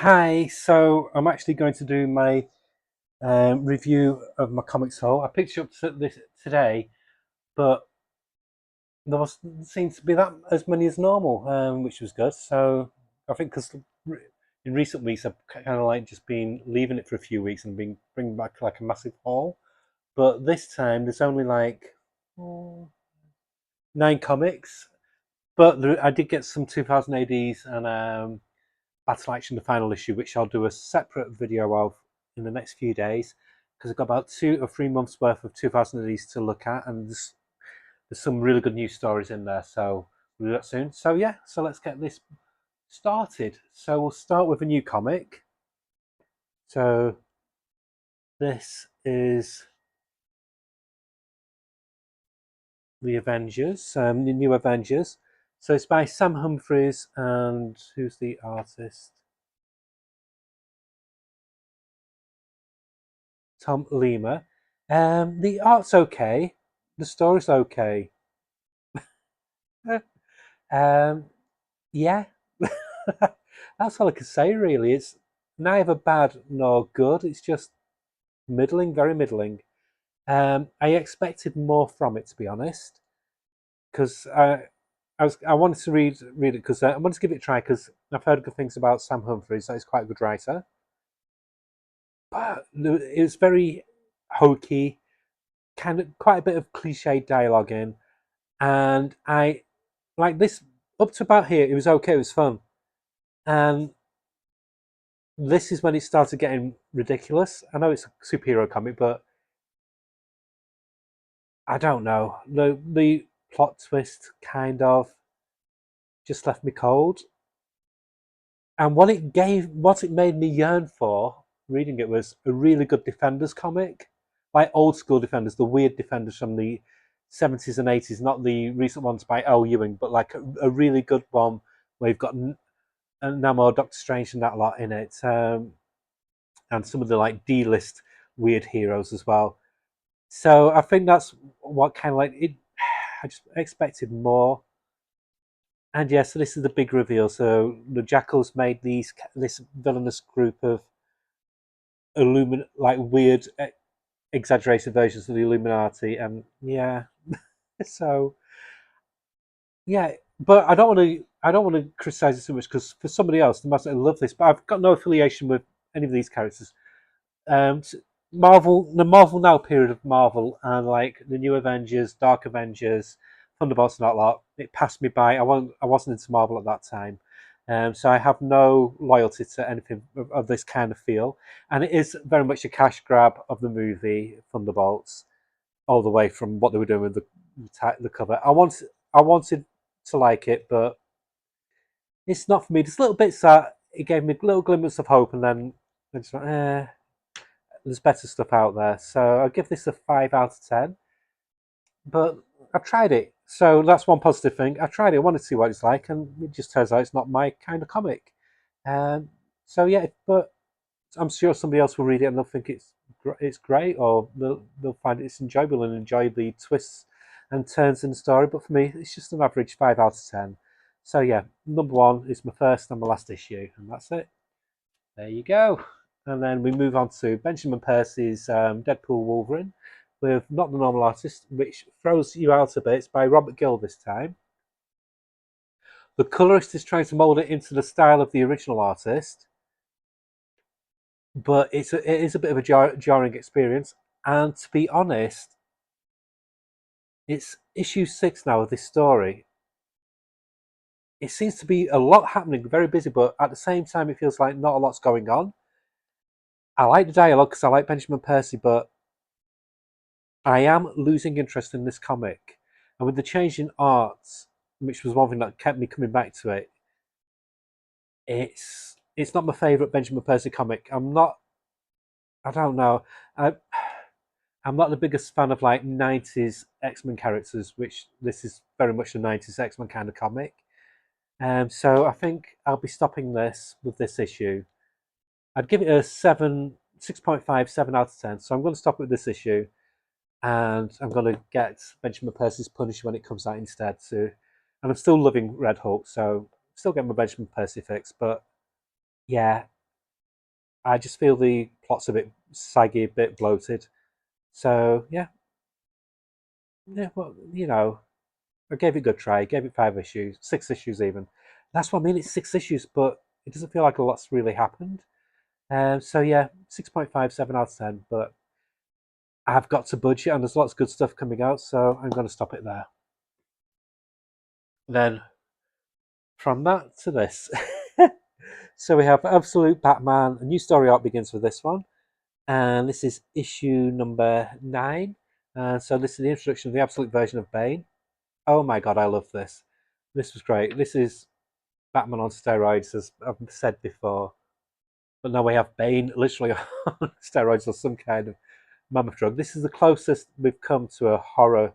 Hi, so I'm actually going to do my review of my comics haul. I picked it up this today, but there was seemed to be that as many as normal, which was good. So I think because in recent weeks I've kind of like just been leaving it for a few weeks and been bringing back like a massive haul. But this time there's only like mm, 9 comics, but I did get some 2000 ADs and Battle Action, the final issue, which I'll do a separate video of in the next few days because I've got about 2 or 3 months worth of 2000 of these to look at, and there's some really good news stories in there. So we'll do that soon. So yeah, so let's get this started. So we'll start with a new comic. So this is the Avengers, the new Avengers. So it's by Sam Humphries and who's the artist? Tom Lima. The art's okay. The story's okay. Um, yeah, that's all I can say. Really, it's neither bad nor good. It's just middling, very middling. I expected more from it, to be honest, because I wanted to read it because I wanted to give it a try because I've heard good things about Sam Humphries. That he's quite a good writer, but it was very hokey, kind of quite a bit of cliche dialogue in, and I like this up to about here. It was okay. It was fun, and this is when it started getting ridiculous. I know it's a superhero comic, but I don't know. The plot twist kind of just left me cold. And what it made me yearn for reading it was a really good Defenders comic, like old school Defenders, the weird Defenders from the 70s and 80s, not the recent ones by L. Ewing, but like a really good one where you've got Namor, Doctor Strange, and that lot in it, and some of the like D-list weird heroes as well. So I think that's what kind of like it. I just expected more, and yeah, so this is the big reveal. So the Jackals made this villainous group of like weird, exaggerated versions of the Illuminati, and yeah, so yeah, but I don't want to criticize it too much because for somebody else, they must love this. But I've got no affiliation with any of these characters. Um, Marvel, the Marvel Now period of Marvel, and like the New Avengers, Dark Avengers, Thunderbolts, and that lot, it passed me by. I wasn't into Marvel at that time, so I have no loyalty to anything of this kind of feel. And it is very much a cash grab of the movie Thunderbolts, all the way from what they were doing with the cover. I wanted to like it, but it's not for me. There's little bits that it gave me little glimmers of hope, and then I just went, there's better stuff out there. So I'll give this a 5 out of 10. But I tried it. So that's one positive thing. I tried it. I wanted to see what it's like, and it just turns out it's not my kind of comic. Um, so yeah, but I'm sure somebody else will read it and they'll think it's great, or they'll find it's enjoyable and enjoy the twists and turns in the story. But for me, it's just an average 5 out of 10. So yeah, number one is my first and my last issue, and that's it. There you go. And then we move on to Benjamin Percy's Deadpool Wolverine with Not the Normal Artist, which throws you out a bit. It's by Robert Gill this time. The colorist is trying to mold it into the style of the original artist, but it is a bit of a jarring experience. And to be honest, it's issue 6 now of this story. It seems to be a lot happening, very busy, but at the same time, it feels like not a lot's going on. I like the dialogue because I like Benjamin Percy, but I am losing interest in this comic. And with the change in art, which was one thing that kept me coming back to it, it's not my favourite Benjamin Percy comic. I don't know. I I'm not the biggest fan of like 90s X-Men characters, which this is very much a 90s X-Men kind of comic. So I think I'll be stopping this with this issue. I'd give it a 6.5, 7 out of 10. So I'm going to stop with this issue, and I'm going to get Benjamin Percy's Punisher when it comes out instead. And I'm still loving Red Hulk, so still getting my Benjamin Percy fix. But yeah, I just feel the plot's a bit saggy, a bit bloated. So yeah. Well, I gave it a good try. Gave it 5 issues, 6 issues even. That's what I mean. It's 6 issues, but it doesn't feel like a lot's really happened. So yeah, 6.57 out of 10. But I've got to budget, and there's lots of good stuff coming out, so I'm going to stop it there. Then from that to this. So we have Absolute Batman. A new story arc begins with this one, and this is issue number 9. So this is the introduction of the Absolute version of Bane. Oh my god, I love this. This was great. This is Batman on steroids, as I've said before. But now we have Bane literally on steroids or some kind of mammoth drug. This is the closest we've come to a horror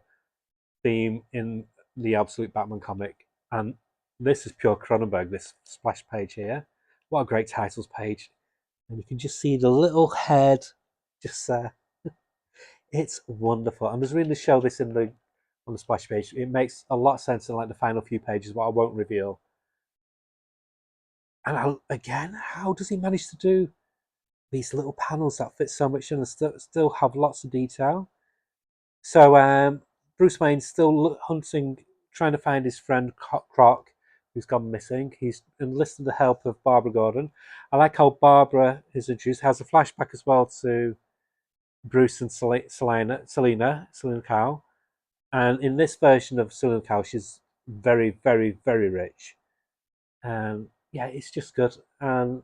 theme in the Absolute Batman comic. And this is pure Cronenberg, this splash page here. What a great titles page. And you can just see the little head just there. It's wonderful. I'm just reading the show this in the on the splash page. It makes a lot of sense in like the final few pages, what I won't reveal. And again, how does he manage to do these little panels that fit so much in and still have lots of detail? So Bruce Wayne's still hunting, trying to find his friend Croc, who's gone missing. He's enlisted the help of Barbara Gordon. I like how Barbara is introduced. Has a flashback as well to Bruce and Selena Cow. And in this version of Selena Cow, she's very, very, very rich. And yeah, it's just good. And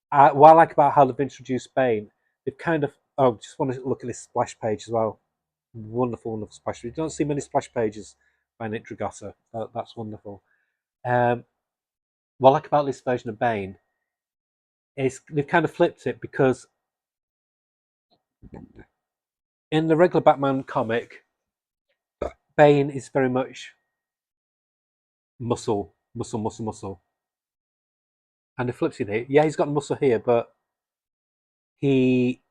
what I like about how they've introduced Bane, they've kind of. Oh, just want to look at this splash page as well. Wonderful, wonderful splash page. You don't see many splash pages by Nick Dragotta. That's wonderful. Um, what I like about this version of Bane is they've kind of flipped it because in the regular Batman comic, Bane is very much muscle, muscle, muscle, muscle. And the flips it here. Yeah, he's got muscle here, but he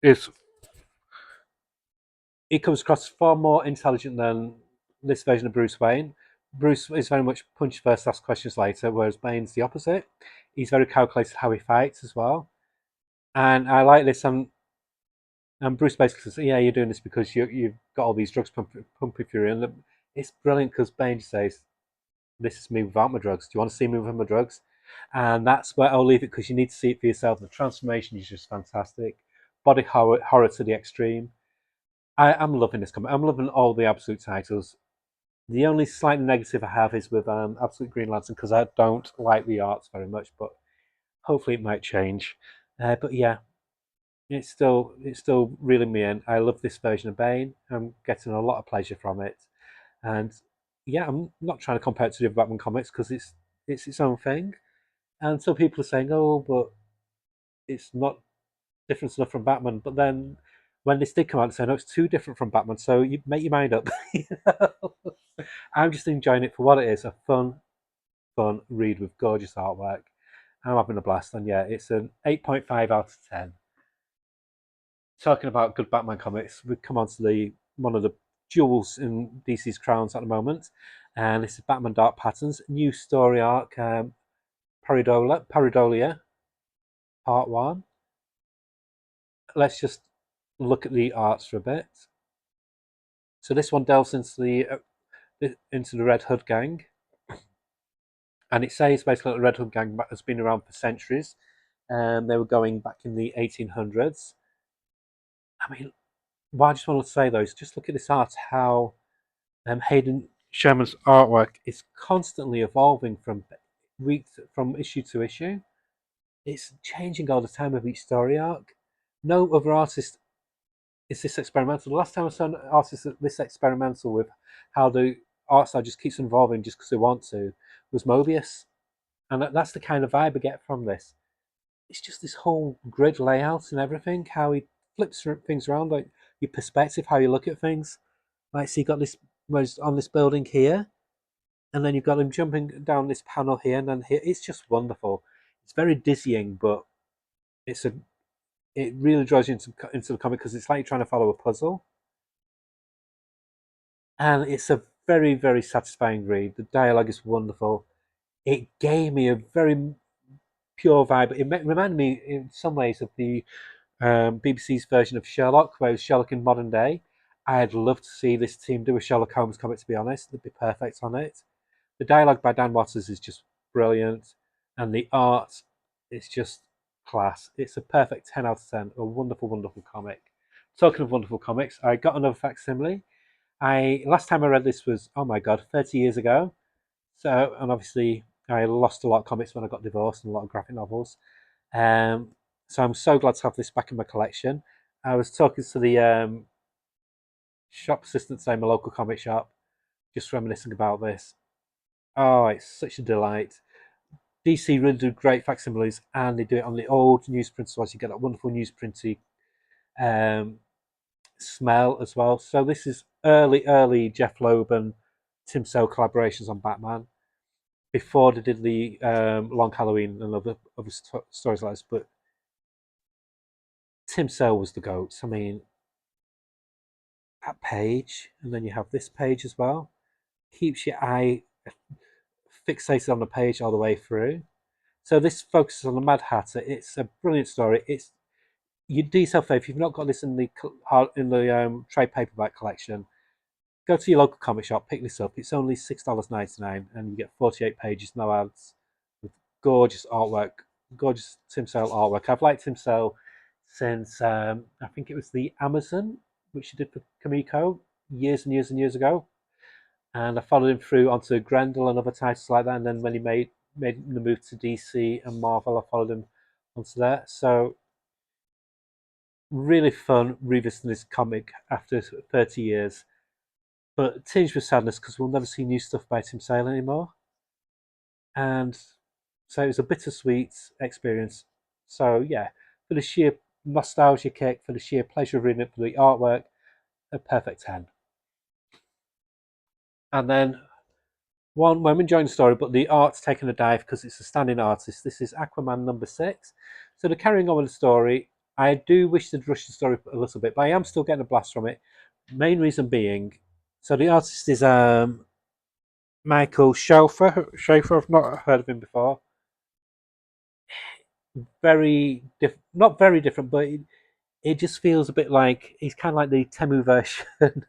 is he comes across far more intelligent than this version of Bruce Wayne. Bruce is very much punch first, ask questions later, whereas Bane's the opposite. He's very calculated how he fights as well. And I like this. And Bruce basically says, "Yeah, you're doing this because you've got all these drugs pumping through you." And it's brilliant because Bane says, "This is me without my drugs. Do you want to see me with my drugs?" And that's where I'll leave it because you need to see it for yourself. The transformation is just fantastic. Body horror to the extreme. I'm loving this comic. I'm loving all the Absolute titles. The only slight negative I have is with Absolute Green Lantern because I don't like the arts very much, but hopefully it might change. But yeah, it's still reeling me in. I love this version of Bane. I'm getting a lot of pleasure from it, and yeah, I'm not trying to compare it to the other Batman comics because it's its own thing. And some people are saying, "Oh, but it's not different enough from Batman." But then when this did come out, they said, "No, it's too different from Batman." So you make your mind up. I'm just enjoying it for what it is—a fun read with gorgeous artwork. I'm having a blast, and yeah, it's an 8.5 out of 10. Talking about good Batman comics, we come on to the one of the jewels in DC's crowns at the moment, and this is Batman Dark Patterns, new story arc, Pareidolia, Part 1. Let's just look at the arts for a bit. So this one delves into the Red Hood gang, and it says basically that the Red Hood gang has been around for centuries, and they were going back in the 1800s. I mean, what I just want to say though is just look at this art, how Hayden Sherman's artwork is constantly evolving from issue to issue. It's changing all the time with each story arc. No other artist is this experimental. The last time I saw an artist this experimental with how the art style just keeps evolving just because they want to was Mobius, and that's the kind of vibe I get from this. It's just this whole grid layout and everything. How he flips things around, like your perspective, how you look at things. Like, so you got this was on this building here, and then you've got him jumping down this panel here and then here. It's just wonderful. It's very dizzying, but it's a it really draws you into the comic because it's like you're trying to follow a puzzle, and it's a very very satisfying read. The dialogue is wonderful. It gave me a very pure vibe. It reminded me in some ways of the BBC's version of Sherlock, where it was Sherlock in modern day. I'd love to see this team do a Sherlock Holmes comic, to be honest. They'd be perfect on it. The dialogue by Dan Waters is just brilliant, and the art is just class. It's a perfect 10 out of 10. A wonderful, wonderful comic. Talking of wonderful comics, I got another facsimile. I last time I read this was, oh my god, 30 years ago. So, and obviously I lost a lot of comics when I got divorced and a lot of graphic novels. Um, so I'm so glad to have this back in my collection. I was talking to the shop assistant today in my local comic shop, just reminiscing about this. Oh, it's such a delight. DC really do great facsimiles, and they do it on the old newsprint, so as you get that wonderful newsprinty um, smell as well. So this is early Jeff Loeb and Tim Sale collaborations on Batman before they did the Long Halloween and other stories like this. But Tim Sale was the goat. I mean, that page, and then you have this page as well. Keeps your eye fixated on the page all the way through. So this focuses on the Mad Hatter. It's a brilliant story. It's you do yourself a favour if you've not got this in the trade paperback collection. Go to your local comic shop, pick this up. It's only $6.99, and you get 48 pages, no ads, with gorgeous artwork, gorgeous Tim Sale artwork. I've liked Tim Sale since I think it was the Amazon, which he did for Kamiko years and years and years ago, and I followed him through onto Grendel and other titles like that. And then when he made the move to DC and Marvel, I followed him onto that. So really fun revisiting this comic after 30 years, but tinged with sadness because we'll never see new stuff by Tim Sale anymore. And so it was a bittersweet experience. So yeah, for the sheer nostalgia kick, for the sheer pleasure of reading it, for the artwork, a perfect 10. And then one when I'm enjoying the story, but the art's taken a dive because it's a standing artist. This is Aquaman number 6. So they're carrying on with the story. I do wish they'd rush the story a little bit, but I am still getting a blast from it. Main reason being, so the artist is Michael Schaefer. Schaefer, I've not heard of him before. Not very different, but it just feels a bit like he's kind of like the Temu version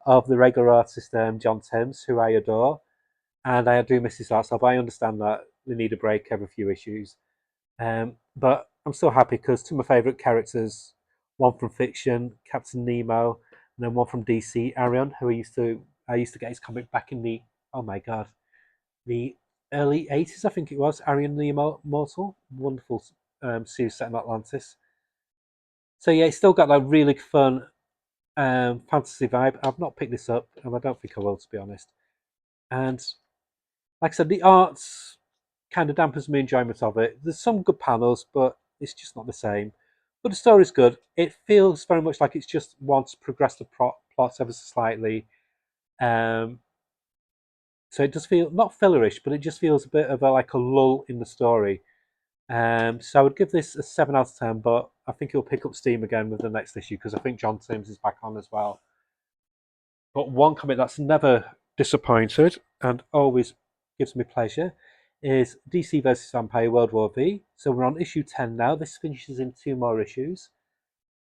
of the regular artist John Timms, who I adore, and I do miss his art style. But I understand that they need a break every few issues. But I'm still happy because two of my favourite characters, one from fiction, Captain Nemo, and then one from DC, Arion, who I used to get his comic back in the oh my god, the early '80s, I think it was. Arion the Immortal, wonderful series set in Atlantis. So yeah, it's still got that really fun fantasy vibe. I've not picked this up, and I don't think I will, to be honest. And like I said, the arts kind of dampens my enjoyment of it. There's some good panels, but it's just not the same. But the story's good. It feels very much like it's just wants to progress the plot ever so slightly. Um, so it does feel not fillerish, but it just feels a bit of like a lull in the story. So I would give this a 7 out of 10, but I think it'll pick up steam again with the next issue because I think John Sims is back on as well. But one comic that's never disappointed and always gives me pleasure is DC versus Vampire World War V. So we're on issue 10 now. This finishes in 2 more issues.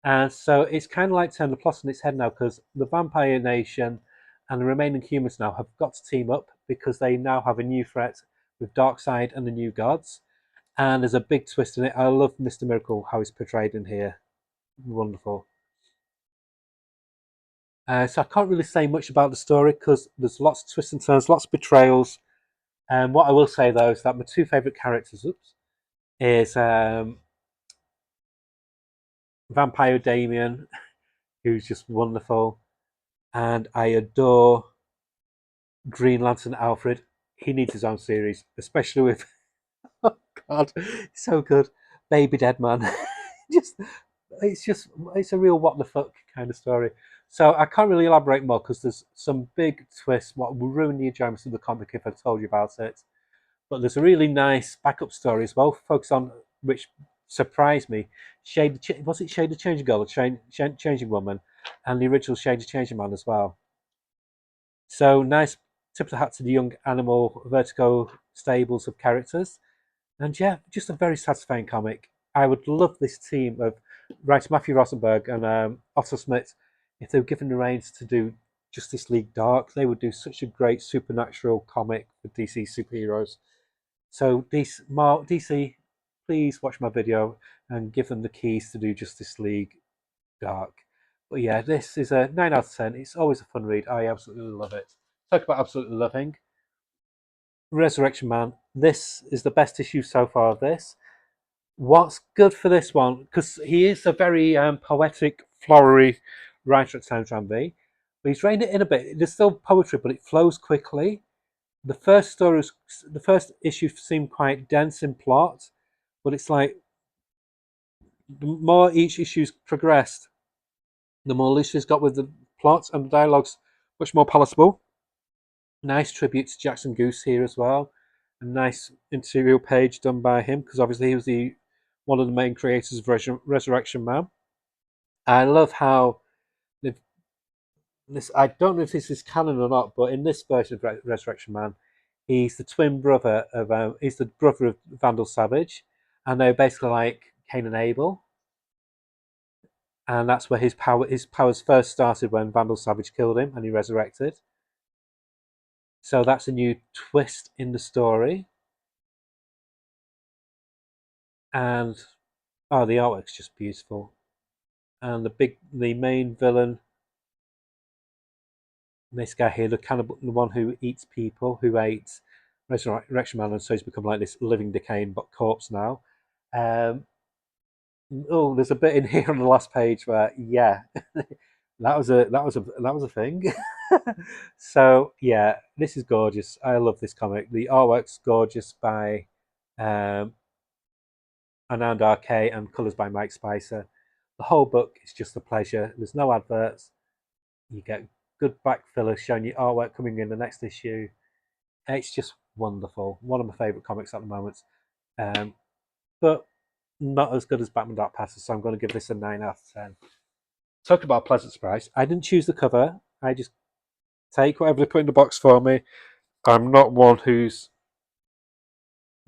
And so it's kind of like turning the plot on its head now because the Vampire Nation and the remaining humans now have got to team up because they now have a new threat with Darkseid and the New Gods. And there's a big twist in it. I love Mr. Miracle, how he's portrayed in here. Wonderful. So I can't really say much about the story because there's lots of twists and turns, lots of betrayals. And what I will say though is that my two favourite characters is Vampire Damien, who's just wonderful, and I adore Green Lantern Alfred. He needs his own series, especially with oh god, so good, Baby Dead Man. just it's a real what the fuck kind of story. So I can't really elaborate more because there's some big twists. What will ruin the enjoyment of the comic if I told you about it. But there's a really nice backup story as well, focused on which surprised me. Was it Shade the Changing Girl or Changing Woman, and the original Shade the Changing Man as well. So nice tip of the hat to the young animal Vertigo stables of characters. And yeah, just a very satisfying comic. I would love this team of writer Matthew Rosenberg and Otto Smith if they were given the reins to do Justice League Dark. They would do such a great supernatural comic for DC superheroes. So DC, please watch my video and give them the keys to do Justice League Dark. But yeah, this is a 9 out of 10. It's always a fun read. I absolutely love it. Talk about absolutely loving. Resurrection Man. This is the best issue so far of this. What's good for this one, because he is a very poetic, flowery writer at times, Randy, but he's reined it in a bit. There's still poetry, but it flows quickly. The first issue seemed quite dense in plot, but it's like the more each issue's progressed, the more loose he's got with the plot, and the dialogue's much more palatable. Nice tribute to Jackson Goose here as well. A nice interior page done by him, because obviously he was the one of the main creators of Resurrection Man. I love how this. I don't know if this is canon or not, but in this version of Resurrection Man, he's the twin brother of. He's the brother of Vandal Savage, and they're basically like Cain and Abel. And that's where his powers first started when Vandal Savage killed him and he resurrected. So that's a new twist in the story. And oh, the artwork's just beautiful. And the main villain, this guy here, the cannibal, the one who eats people, who ate Resurrection Man, and so he's become like this living, decaying but corpse now. Um, oh, there's a bit in here on the last page where, yeah, that was a thing. So yeah, this is gorgeous. I love this comic. The artwork's gorgeous by um, Anand RK and colours by Mike Spicer. The whole book is just a pleasure. There's no adverts. You get good back fillers showing you artwork coming in the next issue. It's just wonderful. One of my favourite comics at the moment. Um, but not as good as Batman Dark Passes, so I'm going to give this a 9 out of 10. Talk about a pleasant surprise. I didn't choose the cover. I just take whatever they put in the box for me. I'm not one who's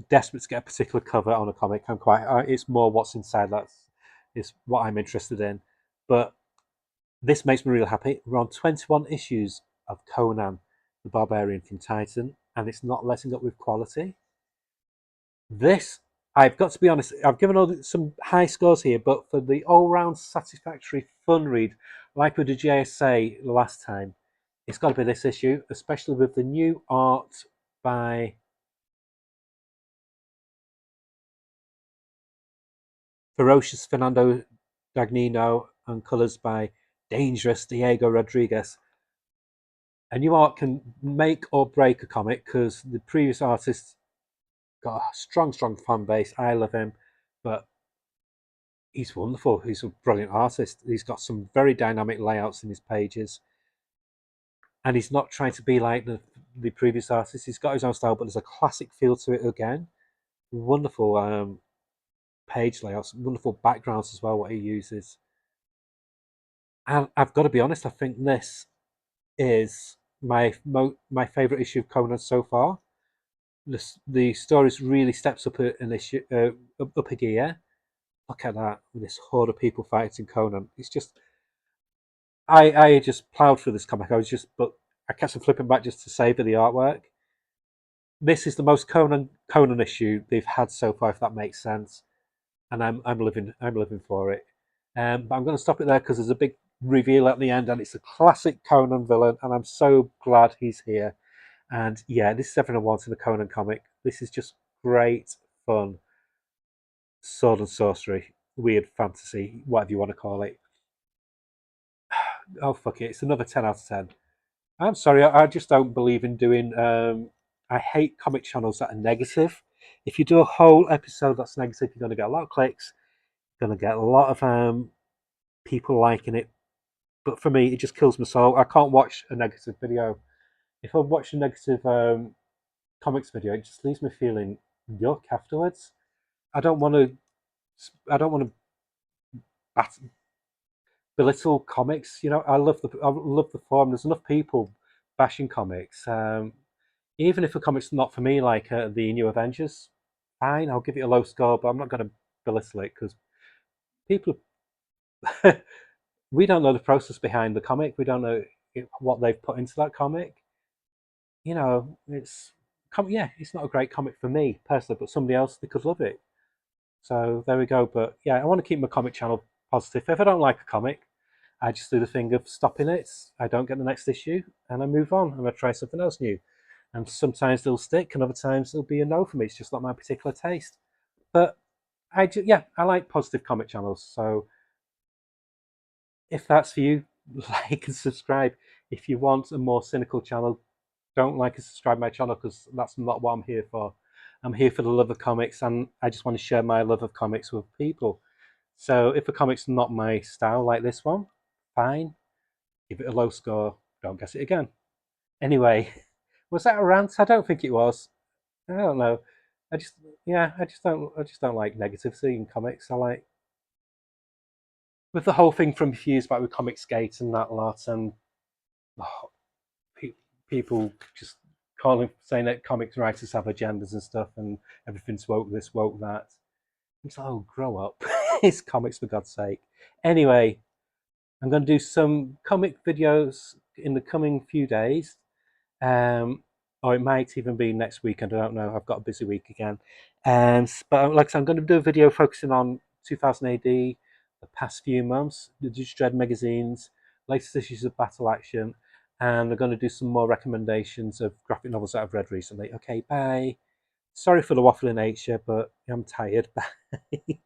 desperate to get a particular cover on a comic. It's more what's inside that is what I'm interested in. But this makes me really happy. We're on 21 issues of Conan the Barbarian from Titan, and it's not letting up with quality. This, I've got to be honest, I've given some high scores here, but for the all-round satisfactory fun read, like we did JSA last time, it's got to be this issue, especially with the new art by Ferocious Fernando Dagnino and colours by Dangerous Diego Rodriguez. A new art can make or break a comic because the previous artist got a strong, strong fan base. I love him, but he's wonderful. He's a brilliant artist. He's got some very dynamic layouts in his pages, and he's not trying to be like the previous artist. He's got his own style, but there's a classic feel to it again. Wonderful page layouts, wonderful backgrounds as well. What he uses, and I've got to be honest. I think this is my favorite issue of Conan so far. The stories really steps up an issue up a gear. Look at that with this horde of people fighting Conan. It's just I just plowed through this comic. But I kept on flipping back just to savor the artwork. This is the most Conan issue they've had so far, if that makes sense. And I'm living for it. But I'm going to stop it there because there's a big reveal at the end, and it's a classic Conan villain, and I'm so glad he's here. And yeah, this is everything I want in a Conan comic. This is just great fun, sword and sorcery, weird fantasy, whatever you want to call it. Oh fuck it, it's another 10 out of 10. I'm sorry, I just don't believe in doing. I hate comic channels that are negative. If you do a whole episode that's negative, you're going to get a lot of clicks. You're going to get a lot of people liking it. But for me, it just kills my soul. I can't watch a negative video. If I watch a negative comics video, it just leaves me feeling yuck afterwards. I don't want to. I don't want to belittle comics. I love the form. There's enough people bashing comics. Even if a comic's not for me, like the New Avengers fine. I'll give it a low score, but I'm not going to belittle it because people we don't know the process behind the comic. We don't know what they've put into that comic. You know, yeah, it's not a great comic for me personally, but somebody else they could love it. So there we go. But yeah, I want to keep my comic channel positive. If I don't like a comic, I just do the thing of stopping it. I don't get the next issue, and I move on, and I try something else new. And sometimes they'll stick, and other times they'll be a no for me. It's just not my particular taste. But yeah, I like positive comic channels. So if that's for you, like and subscribe. If you want a more cynical channel, don't like and subscribe to my channel because that's not what I'm here for. I'm here for the love of comics, and I just want to share my love of comics with people. So if a comic's not my style, like this one, fine, give it a low score. Don't guess it again. Anyway, was that a rant? I don't think it was. I don't know. I just yeah, I just don't like negativity in comics. I like with the whole thing from Fuse back with Comic Skate and that lot, and oh, pe- people just calling saying that comics writers have agendas and stuff, and everything's woke this, woke that. It's like, oh, grow up! It's comics for God's sake. Anyway, I'm going to do some comic videos in the coming few days. Or it might even be next weekend. I don't know. I've got a busy week again. But like I said, I'm going to do a video focusing on 2000 AD, the past few months, the Judge Dredd magazines, latest issues of Battle Action, and I'm going to do some more recommendations of graphic novels that I've read recently. Okay, bye. Sorry for the waffling nature, but I'm tired. Bye.